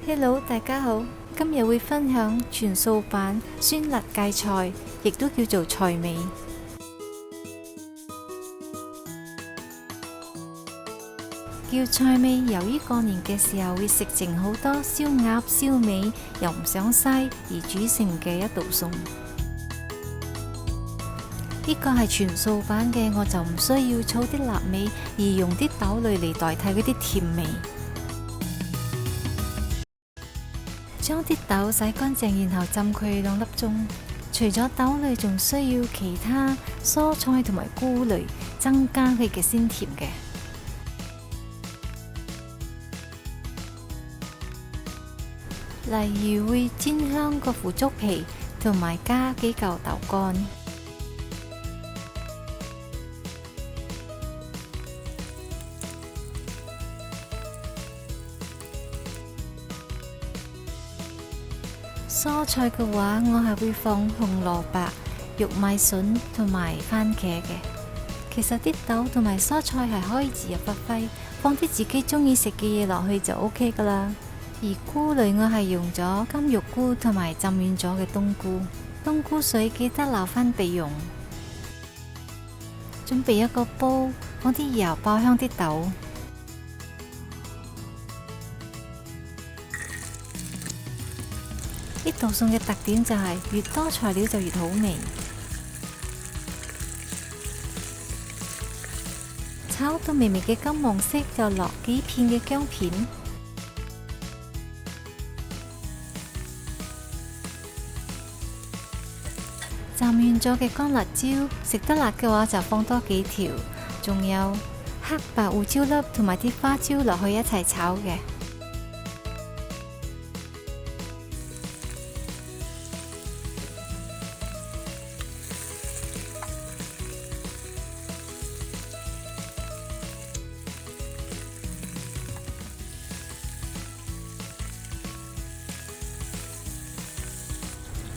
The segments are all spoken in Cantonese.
Hello，大家好，今日會分享全素版酸辣芥菜，亦都叫做菜尾。叫菜尾，由於過年嘅時候會食剩好多燒鴨、燒味，又唔想嘥而煮成嘅一道餸。呢個係全素版嘅，我就唔需要儲啲臘味，而用啲豆類嚟代替嗰啲甜味。將啲豆洗乾淨，然後浸佢2粒鐘。除咗豆類，仲需要其他蔬菜同埋菇類，增加佢嘅鮮甜嘅。例如會煎香個腐竹皮，同埋加幾嚿豆乾。蔬菜嘅話，我係會放紅蘿蔔、玉米筍同埋番茄嘅。其實啲豆同埋蔬菜係可以自由發揮，放啲自己中意食嘅嘢落去就 OK 噶啦。而菇類我係用咗金玉菇同埋浸軟咗嘅冬菇。冬菇水記得留返備用。準備一個煲，放啲油爆香啲豆。呢道餸嘅特點就係越多材料就越好味。炒到微微嘅金黃色，就落幾片嘅薑片。浸軟咗嘅乾辣椒，食得辣嘅話就放多幾條。仲有黑白胡椒粒同埋啲花椒落去一齊炒嘅。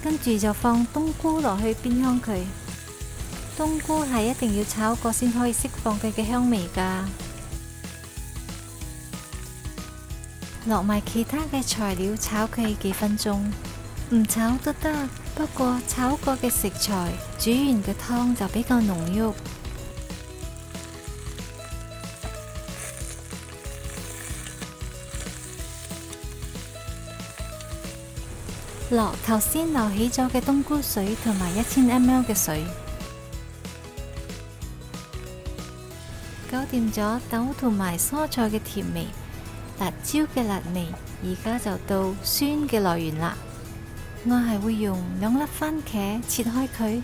跟住就放冬菇落去煸香佢。冬菇係一定要炒過先可以釋放佢嘅香味㗎。落埋其他嘅材料炒佢幾分鐘，唔炒都得，不過炒過嘅食材煮完嘅湯就比較濃郁。落頭先流起咗嘅冬菇水同埋1000ml 嘅水，搞掂咗豆同埋蔬菜嘅甜味，辣椒嘅辣味，而家就到酸嘅來源啦。我係會用2粒番茄切開佢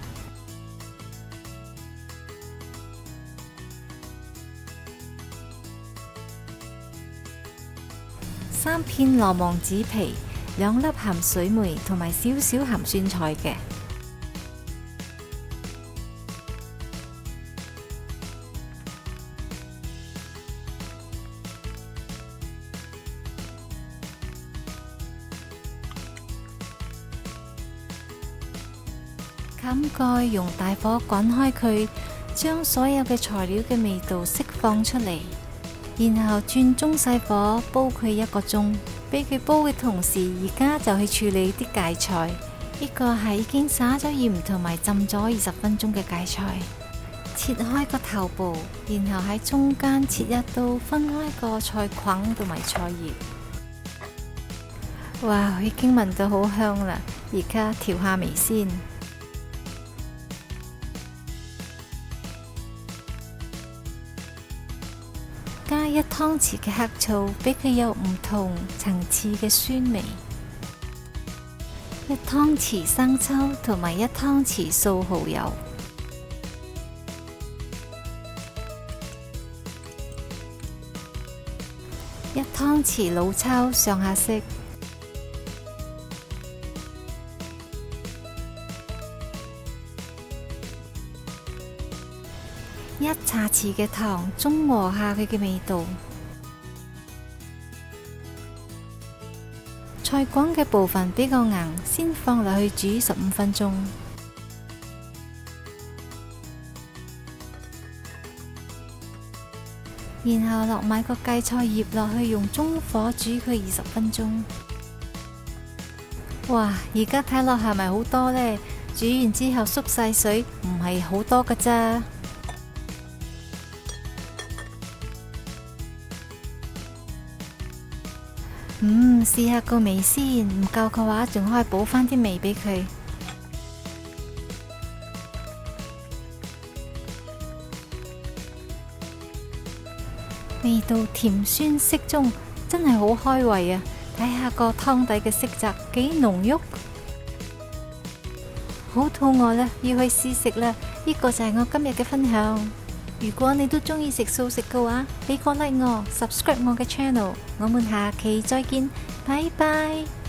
，3片羅望子皮，2粒鹹水梅同埋少少鹹酸菜嘅。冚蓋用大火滾開佢，將所有嘅材料嘅味道釋放出嚟，然後轉中細火煲佢1個鐘。俾佢煲嘅同時，而家就去處理啲芥菜。呢個係已經灑咗鹽同埋浸咗20分鐘嘅芥菜。切開個頭部，然後喺中間切1刀，分開個菜梗同埋菜葉。哇，已經聞到好香啦！而家調下味先。加1湯匙嘅黑醋，俾佢有唔同層次嘅酸味。1湯匙生抽同埋1湯匙素蠔油。1湯匙老抽上下色。1茶匙嘅糖，中和下佢嘅味道。菜梗嘅部分比較硬，先放落去煮15分鐘。然後落埋個芥菜葉落去，用中火煮佢20分鐘。哇，而家睇落係咪好多呢？煮完之後縮晒水，唔係好多㗎咋。試下個味先，唔夠嘅話仲可以補翻啲味俾佢。味道甜酸適中，真係好開胃啊！睇下個湯底嘅色澤幾濃郁，好肚餓啦，要去試食啦！呢個就係我今日嘅分享。如果你都中意食素食嘅話，俾個 like 我，subscribe 我嘅 channel，我們下期再見，拜拜。